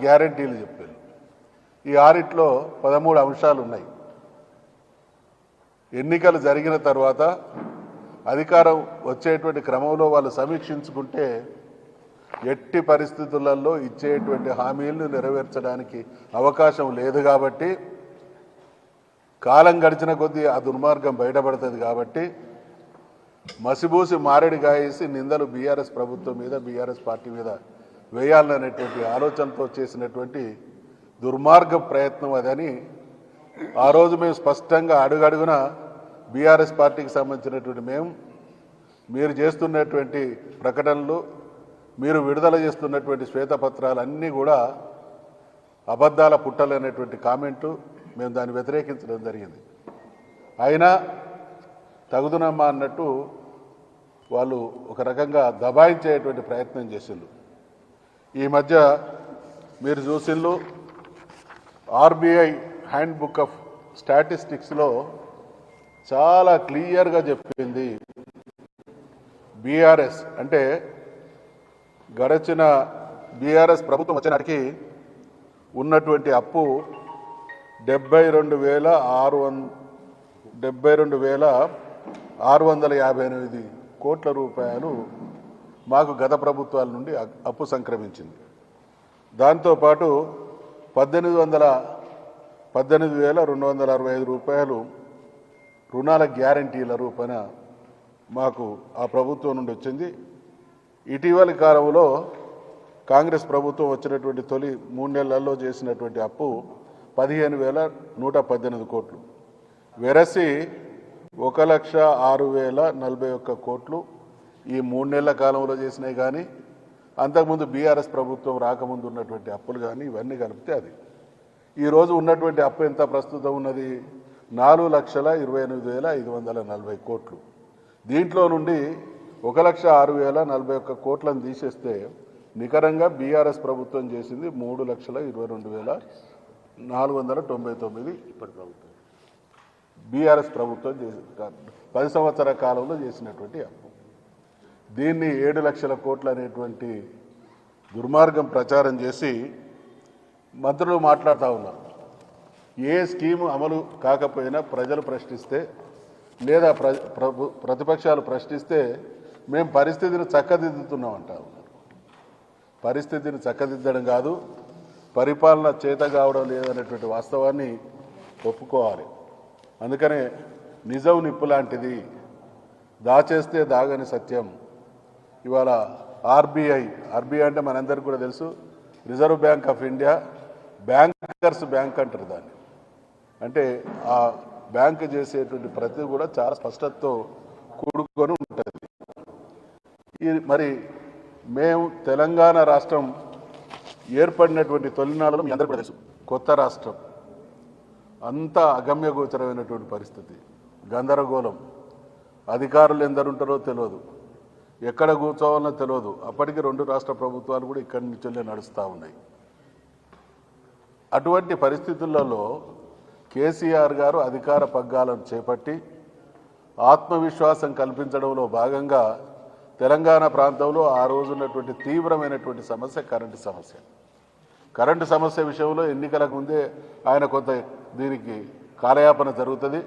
గ్యారెంటీలు చెప్పారు. ఈ ఆడిట్లో 13 అంశాలు ఉన్నాయి. ఎన్నికలు జరిగిన తర్వాత అధికారం వచ్చేటువంటి క్రమంలో వాళ్ళు సమీక్షించుకుంటే ఎట్టి పరిస్థితులలో ఇచ్చేటువంటి హామీలను నెరవేర్చడానికి అవకాశం లేదు. కాబట్టి కాలం గడిచిన కొద్దీ ఆ దుర్మార్గం బయటపడుతుంది. కాబట్టి మసిబూసి మారేడు గాయేసి నిందలు బీఆర్ఎస్ ప్రభుత్వం మీద, బీఆర్ఎస్ పార్టీ మీద వేయాలనేటువంటి ఆలోచనతో చేసినటువంటి దుర్మార్గ ప్రయత్నం అదని ఆ రోజు మేము స్పష్టంగా అడుగడుగున బీఆర్ఎస్ పార్టీకి సంబంధించినటువంటి మీరు చేస్తున్నటువంటి ప్రకటనలు, మీరు విడుదల చేస్తున్నటువంటి శ్వేతపత్రాలన్నీ కూడా అబద్ధాల పుట్టలనేటువంటి కామెంటు మేము దాన్ని వ్యతిరేకించడం జరిగింది. అయినా తగుదునమ్మా అన్నట్టు వాళ్ళు ఒక రకంగా దబాయించేటువంటి ప్రయత్నం చేసిండ్రు. ఈ మధ్య మీరు చూసిండ్రు ఆర్బీఐ హ్యాండ్ బుక్ ఆఫ్ స్టాటిస్టిక్స్లో చాలా క్లియర్గా చెప్పింది. బీఆర్ఎస్ అంటే గడచిన బీఆర్ఎస్ ప్రభుత్వం వచ్చినాటికి ఉన్నటువంటి అప్పు 72,658 కోట్ల రూపాయలు మాకు గత ప్రభుత్వాల నుండి అప్పు సంక్రమించింది. దాంతోపాటు 18,265 రూపాయలు రుణాల గ్యారంటీల రూపాన మాకు ఆ ప్రభుత్వం నుండి వచ్చింది. ఇటీవలి కాలంలో కాంగ్రెస్ ప్రభుత్వం వచ్చినటువంటి తొలి 3 నెలల్లో చేసినటువంటి అప్పు 15,118 కోట్లు, వెరసి 1,06,041 కోట్లు ఈ 3 నెలల కాలంలో చేసినాయి. కానీ అంతకుముందు బీఆర్ఎస్ ప్రభుత్వం రాకముందు ఉన్నటువంటి అప్పులు కానీ ఇవన్నీ కలిపితే అది ఈరోజు ఉన్నటువంటి అప్పు ఎంత ప్రస్తుతం ఉన్నది? 4,28,540 కోట్లు. దీంట్లో నుండి 1,06,041 కోట్లను తీసేస్తే నికరంగా బీఆర్ఎస్ ప్రభుత్వం చేసింది 3,22,499 ఇప్పటి ప్రభుత్వం బీఆర్ఎస్ ప్రభుత్వం చేసి 10 సంవత్సరాల కాలంలో చేసినటువంటి అప్పు. దీన్ని 7 లక్షల కోట్లు అనేటువంటి దుర్మార్గం ప్రచారం చేసి మంత్రులు మాట్లాడుతూ ఉన్నారు. ఏ స్కీము అమలు కాకపోయినా ప్రజలు ప్రశ్నిస్తే లేదా ప్రతిపక్షాలు ప్రశ్నిస్తే మేము పరిస్థితిని చక్కదిద్దుతున్నామంట ఉన్నారు. పరిస్థితిని చక్కదిద్దడం కాదు, పరిపాలన చేత కావడం లేదనేటువంటి వాస్తవాన్ని ఒప్పుకోవాలి. అందుకనే నిజం నిప్పు లాంటిది, దాచేస్తే దాగని సత్యం. ఇవాళ ఆర్బీఐ అంటే మనందరికీ కూడా తెలుసు, reserve bank of India bankers bank అంటారు దాన్ని. అంటే ఆ బ్యాంకు చేసేటువంటి ప్రతి కూడా చాలా స్పష్టతతో కూడుకొని ఉంటుంది. మరి మేము తెలంగాణ రాష్ట్రం ఏర్పడినటువంటి తొలినాళ్ళలో మీ అందరికీ తెలుసు, కొత్త రాష్ట్రం అంతా అగమ్యగోచరమైనటువంటి పరిస్థితి, గందరగోళం, అధికారులు ఎందరుంటారో తెలియదు, ఎక్కడ కూర్చోవాలనో తెలియదు. అప్పటికి 2 రాష్ట్ర ప్రభుత్వాలు కూడా ఇక్కడి నుంచే నడుస్తూ ఉన్నాయి. అటువంటి పరిస్థితులలో కేసీఆర్ గారు అధికార పగ్గాలను చేపట్టి ఆత్మవిశ్వాసం కల్పించడంలో భాగంగా తెలంగాణ ప్రాంతంలో ఆ రోజున్నటువంటి తీవ్రమైనటువంటి సమస్య కరెంటు సమస్య విషయంలో ఎన్నికలకు ముందే ఆయన కొంత దీనికి కాలయాపన జరుగుతుంది,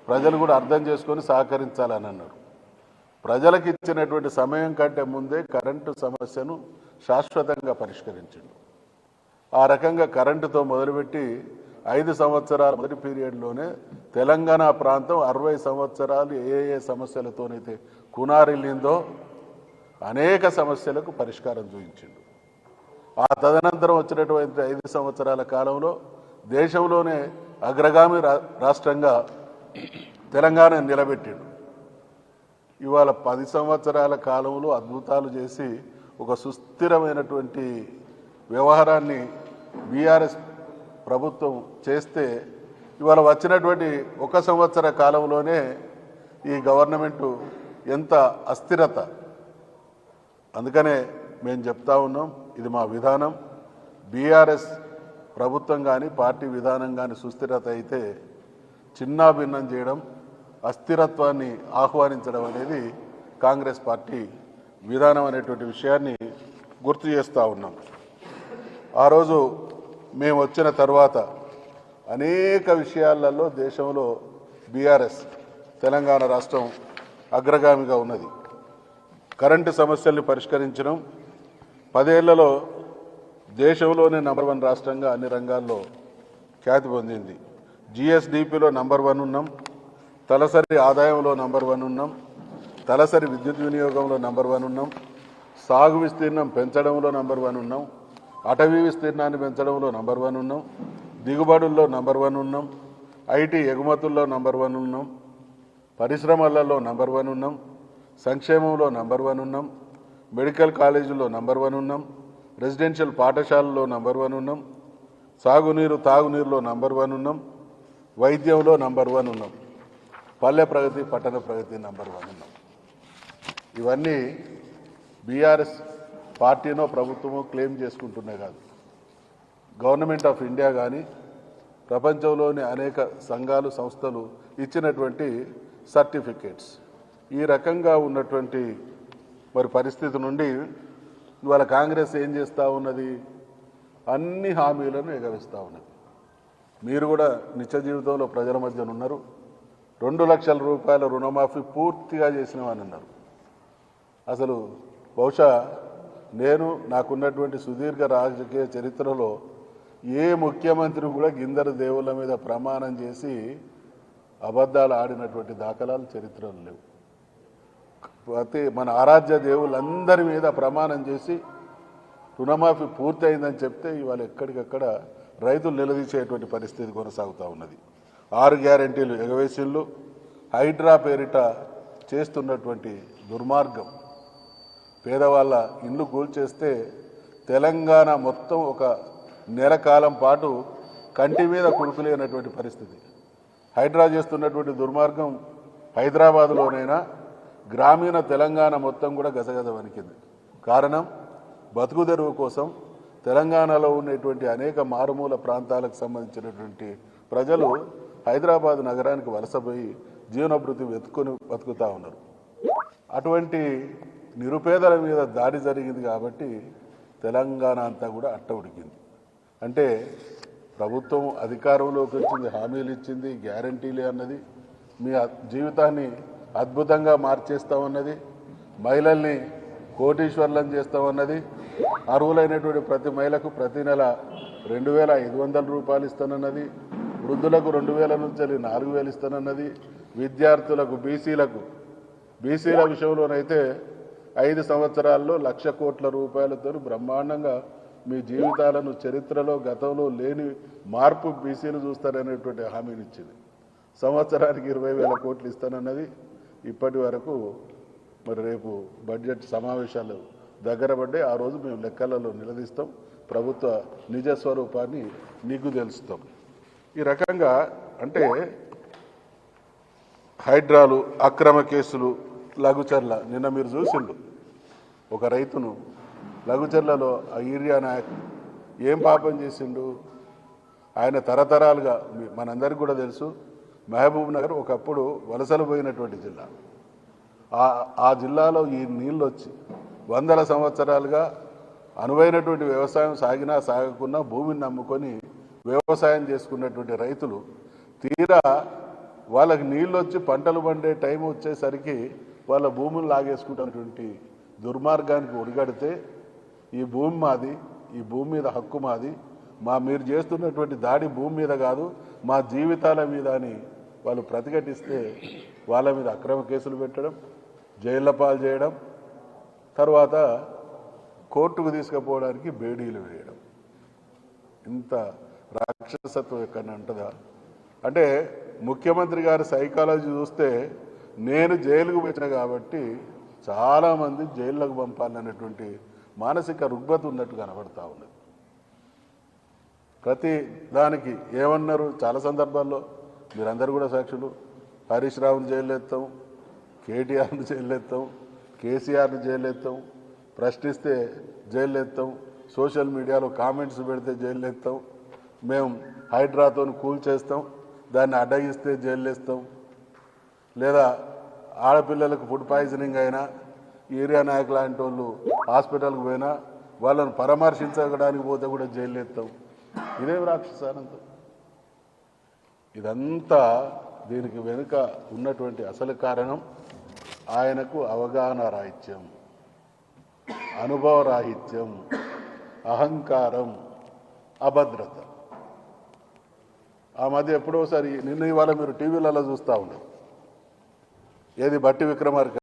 ప్రజలు కూడా అర్థం చేసుకొని సహకరించాలని అన్నారు. ప్రజలకు ఇచ్చినటువంటి సమయం కంటే ముందే కరెంటు సమస్యను శాశ్వతంగా పరిష్కరించిండు. ఆ రకంగా కరెంటుతో మొదలుపెట్టి 5 సంవత్సరాల మొదటి పీరియడ్లోనే తెలంగాణ ప్రాంతం 60 సంవత్సరాలు ఏ సమస్యలతోనైతే కునారిల్లిందో అనేక సమస్యలకు పరిష్కారం చూపించిండు. ఆ తదనంతరం వచ్చినటువంటి 5 సంవత్సరాల కాలంలో దేశంలోనే అగ్రగామి రాష్ట్రంగా తెలంగాణ నిలబెట్టిండు. ఇవాళ 10 సంవత్సరాల కాలంలో అద్భుతాలు చేసి ఒక సుస్థిరమైనటువంటి వ్యవహారాన్ని బీఆర్ఎస్ ప్రభుత్వం చేస్తే ఇవాళ వచ్చినటువంటి 1 సంవత్సర కాలంలోనే ఈ గవర్నమెంటు ఎంత అస్థిరత. అందుకనే మేము చెప్తా ఉన్నాం, ఇది మా విధానం. బీఆర్ఎస్ ప్రభుత్వం కానీ పార్టీ విధానం కానీ సుస్థిరత అయితే చిన్నాభిన్నం చేయడం, అస్థిరత్వాన్ని ఆహ్వానించడం అనేది కాంగ్రెస్ పార్టీ విధానం అనేటువంటి విషయాన్ని గుర్తు చేస్తూ ఉన్నాం. ఆ రోజు మేము వచ్చిన తర్వాత అనేక విషయాలలో దేశంలో బీఆర్ఎస్ తెలంగాణ రాష్ట్రం అగ్రగామిగా ఉన్నది. కరెంటు సమస్యల్ని పరిష్కరించడం 10 ఏళ్లలో దేశంలోనే నంబర్ 1 రాష్ట్రంగా అన్ని రంగాల్లో ఖ్యాతి పొందింది. జిఎస్డిపిలో నంబర్ 1 ఉన్నాం, తలసరి ఆదాయంలో నంబర్ 1 ఉన్నాం, తలసరి విద్యుత్ వినియోగంలో నంబర్ 1 ఉన్నాం, సాగు విస్తీర్ణం పెంచడంలో నంబర్ 1 ఉన్నాం, అటవీ విస్తీర్ణాన్ని పెంచడంలో నంబర్ 1 ఉన్నాం, దిగుబడుల్లో నంబర్ 1 ఉన్నాం, ఐటీ ఎగుమతుల్లో నంబర్ 1 ఉన్నాం, పరిశ్రమలలో నంబర్ 1 ఉన్నాం, సంక్షేమంలో నంబర్ 1 ఉన్నాం, మెడికల్ కాలేజీల్లో నంబర్ 1 ఉన్నాం, రెసిడెన్షియల్ పాఠశాలలో నంబర్ 1 ఉన్నాం, సాగునీరు తాగునీరులో నంబర్ 1 ఉన్నాం, వైద్యంలో నంబర్ 1 ఉన్నాం, పల్లె ప్రగతి పట్టణ ప్రగతి నంబర్ 1 ఉన్నాం. ఇవన్నీ బీఆర్ఎస్ పార్టీనో ప్రభుత్వమో క్లెయిమ్ చేసుకుంటున్నాయి కాదు. గవర్నమెంట్ ఆఫ్ ఇండియా కానీ ప్రపంచంలోని అనేక సంఘాలు సంస్థలు ఇచ్చినటువంటి సర్టిఫికేట్స్. ఈ రకంగా ఉన్నటువంటి పరిస్థితి నుండి ఇవాళ కాంగ్రెస్ ఏం చేస్తూ ఉన్నది? అన్ని హామీలను ఎగవేస్తూ ఉన్నది. మీరు కూడా నిత్య జీవితంలో ప్రజల మధ్యన ఉన్నారు. 2 లక్షల రూపాయల రుణమాఫీ పూర్తిగా చేసినవని అన్నారు. అసలు బహుశా నాకున్నటువంటి సుదీర్ఘ రాజకీయ చరిత్రలో ఏ ముఖ్యమంత్రి కూడా గిందరు దేవుళ్ళ మీద ప్రమాణం చేసి అబద్ధాలు ఆడినటువంటి దాఖలాలు చరిత్రలో లేవు. మన ఆరాధ్య దేవుళ్ళందరి మీద ప్రమాణం చేసి రుణమాఫీ పూర్తయిందని చెప్తే ఇవాళ ఎక్కడికక్కడ రైతులు నిలదీసేటువంటి పరిస్థితి కొనసాగుతూ ఉన్నది. 6 గ్యారెంటీలు ఎగవేసిళ్ళు, హైడ్రా పేరిట చేస్తున్నటువంటి దుర్మార్గం, పేదవాళ్ళ ఇండ్లు కూల్చేస్తే తెలంగాణ మొత్తం ఒక నెల కాలం పాటు కంటి మీద కుడుకులేనటువంటి పరిస్థితి. హైడ్రా చేస్తున్నటువంటి దుర్మార్గం హైదరాబాదులోనైనా గ్రామీణ తెలంగాణ మొత్తం కూడా గజగజ వణికింది. కారణం, బతుకు తెరువు కోసం తెలంగాణలో ఉన్నటువంటి అనేక మారుమూల ప్రాంతాలకు సంబంధించినటువంటి ప్రజలు హైదరాబాద్ నగరానికి వలసపోయి జీవనభృతి వెతుకొని బతుకుతూ ఉన్నారు. అటువంటి నిరుపేదల మీద దాడి జరిగింది కాబట్టి తెలంగాణ అంతా కూడా అట్ట ఉడికింది. అంటే ప్రభుత్వం అధికారంలోకి వచ్చింది, హామీలు ఇచ్చింది, గ్యారంటీలే అన్నది, మీ జీవితాన్ని అద్భుతంగా మార్చేస్తామన్నది, మహిళల్ని కోటీశ్వర్లను చేస్తామన్నది, అర్హులైనటువంటి ప్రతి మహిళకు ప్రతి నెల 2,500 రూపాయలు ఇస్తానన్నది, వృద్ధులకు 2,000 నుంచి 4,000 ఇస్తానన్నది, విద్యార్థులకు బీసీల విషయంలోనైతే 5 సంవత్సరాల్లో 1,00,000 కోట్ల రూపాయలతో బ్రహ్మాండంగా మీ జీవితాలను చరిత్రలో గతంలో లేని మార్పు బీసీలు చూస్తారనేటువంటి హామీని ఇచ్చింది. సంవత్సరానికి 20,000 కోట్లు ఇస్తానన్నది. ఇప్పటి వరకు రేపు బడ్జెట్ సమావేశాలు దగ్గర పడ్డాయి. ఆ రోజు మేము లెక్కలలో నిలదీస్తాం, ప్రభుత్వ నిజస్వరూపాన్ని నీకు తెలుస్తాం. ఈ రకంగా అంటే హైడ్రాలు, అక్రమ కేసులు, లఘుచర్ల. నిన్న మీరు చూసిండు ఒక రైతును లఘుచర్లలో ఆ ఈరియా నాయక్ ఏం పాపం చేసిండు? ఆయన తరతరాలుగా మనందరికీ కూడా తెలుసు, మహబూబ్ నగర్ ఒకప్పుడు వలసలు పోయినటువంటి జిల్లా. ఆ జిల్లాలో ఈ నీళ్ళు వచ్చి 100 సంవత్సరాలుగా అనువైనటువంటి వ్యవసాయం సాగినా సాగకున్నా భూమిని నమ్ముకొని వ్యవసాయం చేసుకున్నటువంటి రైతులు తీరా వాళ్ళకి నీళ్ళు వచ్చి పంటలు పండే టైం వచ్చేసరికి వాళ్ళ భూములు లాగేసుకుంటున్నటువంటి దుర్మార్గానికి ఒడిగడితే ఈ భూమి మాది, ఈ భూమి మీద హక్కు మాది, మీరు చేస్తున్నటువంటి దాడి భూమి మీద కాదు మా జీవితాల మీద అని వాళ్ళు ప్రతిఘటిస్తే వాళ్ళ మీద అక్రమ కేసులు పెట్టడం, జైళ్ల పాలు చేయడం, తర్వాత కోర్టుకు తీసుకుపోవడానికి బేడీలు వేయడం. ఇంత రాక్షసత్వం ఎక్కడ ఉంటుందా? అంటే ముఖ్యమంత్రి గారి సైకాలజీ చూస్తే నేను జైలుకు పెట్టిన కాబట్టి చాలామంది జైళ్ళకు పంపాలనేటువంటి మానసిక రుగ్మత ఉన్నట్టు కనబడతా ఉన్నది. ప్రతి దానికి ఏమన్నారు చాలా సందర్భాల్లో, మీరందరూ కూడా సాక్షులు, హరీష్ రావుని జైలు ఎత్తాం, కేటీఆర్ని జైలు ఎత్తాం, కేసీఆర్ని జైలు ఎత్తాం, ప్రశ్నిస్తే జైలు ఎత్తాం, సోషల్ మీడియాలో కామెంట్స్ పెడితే జైలు ఎత్తాం, మేము హైడ్రాతో కూల్చేస్తాం, దాన్ని అడ్డగిస్తే జైలు వేస్తాం, లేదా ఆడపిల్లలకు ఫుడ్ పాయిజనింగ్ అయినా, ఏరియా నాయక్ లాంటి వాళ్ళు హాస్పిటల్కి పోయినా వాళ్ళను పరామర్శించడానికి పోతే కూడా జైలు ఎత్తాం. ఇదేం రాక్షసానందం? ఇదంతా దీనికి వెనుక ఉన్నటువంటి అసలు కారణం ఆయనకు అవగాహన రాహిత్యం, అనుభవ రాహిత్యం, అహంకారం, అభద్రత. ఆ మధ్య ఎప్పుడోసారి నిన్న ఇవాళ మీరు టీవీలలో చూస్తూ ఉన్నారు, ఏది బట్టి విక్రమార్క